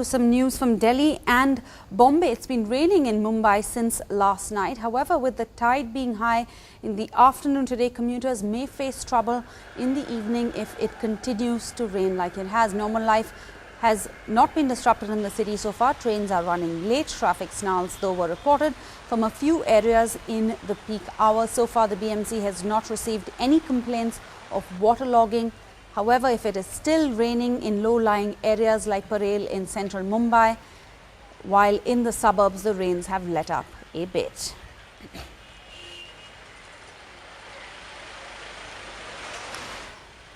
Some news from Delhi and Bombay. It's been raining in Mumbai since last night. However, with the tide being high in the afternoon today, commuters may face trouble in the evening if it continues to rain like it has. Normal life has not been disrupted in the city so far. Trains are running late. Traffic snarls, though, were reported from a few areas in the peak hours. So far, the BMC has not received any complaints of waterlogging. However, if it is still raining in low-lying areas like Parel in central Mumbai, while in the suburbs the rains have let up a bit.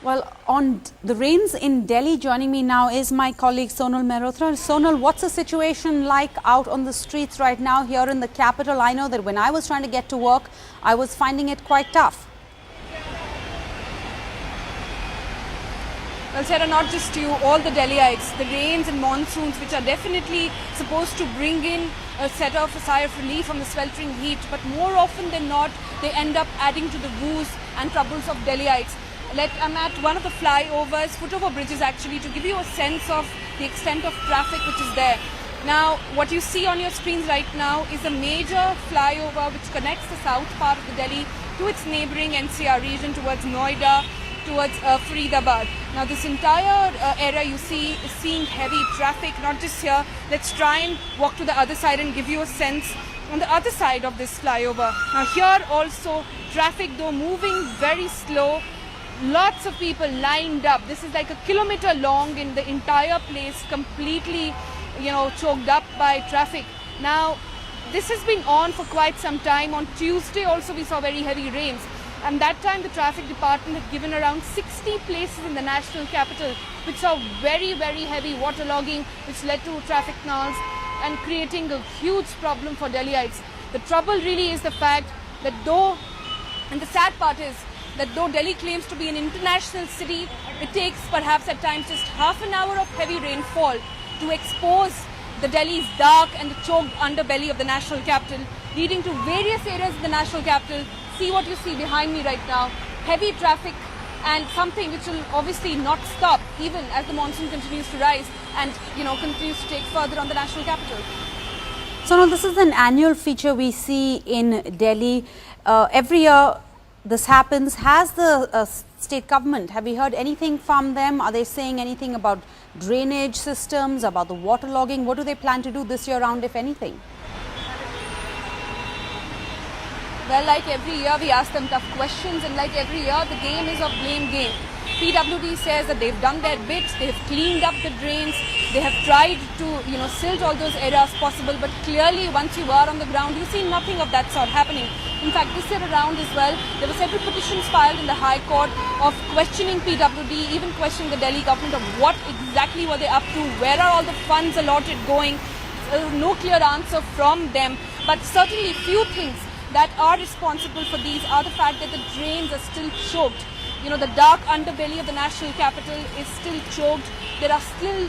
Well, on the rains in Delhi, joining me now is my colleague Sonal Mehrotra. Sonal, what's the situation like out on the streets right now here in the capital? I know that when I was trying to get to work, I was finding it quite tough. Well, Sarah, not just you, all the Delhiites, the rains and monsoons, which are definitely supposed to bring in a sigh of relief from the sweltering heat, but more often than not, they end up adding to the woes and troubles of Delhiites. I'm at one of the flyovers, footover bridges actually, to give you a sense of the extent of traffic which is there. Now, what you see on your screens right now is a major flyover which connects the south part of the Delhi to its neighbouring NCR region towards Noida, towards Faridabad. Now this entire area you see is seeing heavy traffic, not just here. Let's try and walk to the other side and give you a sense on the other side of this flyover. Now here also traffic, though moving very slow, lots of people lined up. This is like a kilometre long in the entire place, completely choked up by traffic. Now this has been on for quite some time. On Tuesday also we saw very heavy rains. And that time the traffic department had given around 60 places in the national capital which saw very, very heavy waterlogging, which led to traffic snarls and creating a huge problem for Delhiites. The trouble really is the fact that and the sad part is that though Delhi claims to be an international city, it takes perhaps at times just half an hour of heavy rainfall to expose the Delhi's dark and the choked underbelly of the national capital, leading to various areas of the national capital. See what you see behind me right now, heavy traffic and something which will obviously not stop even as the monsoon continues to rise and continues to take further on the national capital. So now this is an annual feature we see in Delhi. Every year this happens. Has the state government, have you heard anything from them? Are they saying anything about drainage systems, about the waterlogging? What do they plan to do this year round, if anything? Well, like every year, we ask them tough questions, and like every year, the game is a blame game. PWD says that they've done their bit, they've cleaned up the drains, they have tried to, silt all those areas possible, but clearly, once you are on the ground, you see nothing of that sort happening. In fact, this year around as well, there were several petitions filed in the High Court of questioning PWD, even questioning the Delhi government of what exactly were they up to, where are all the funds allotted going. No clear answer from them, but certainly few things that are responsible for these are the fact that the drains are still choked. The dark underbelly of the national capital is still choked. There are still,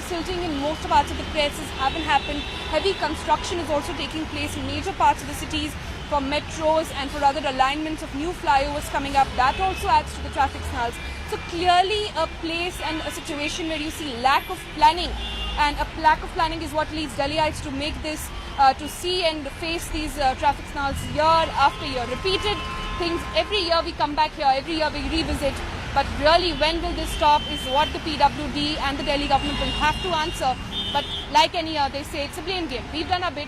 silting in most parts of the places haven't happened. Heavy construction is also taking place in major parts of the cities for metros and for other alignments of new flyovers coming up. That also adds to the traffic snarls. So clearly a place and a situation where you see lack of planning, and a lack of planning is what leads Delhiites to make this to see and face these traffic snarls year after year. Repeated things, every year we come back here, every year we revisit, but really when will this stop is what the PWD and the Delhi government will have to answer. But like any year, they say it's a blame game. We've done a bit,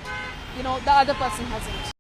the other person hasn't.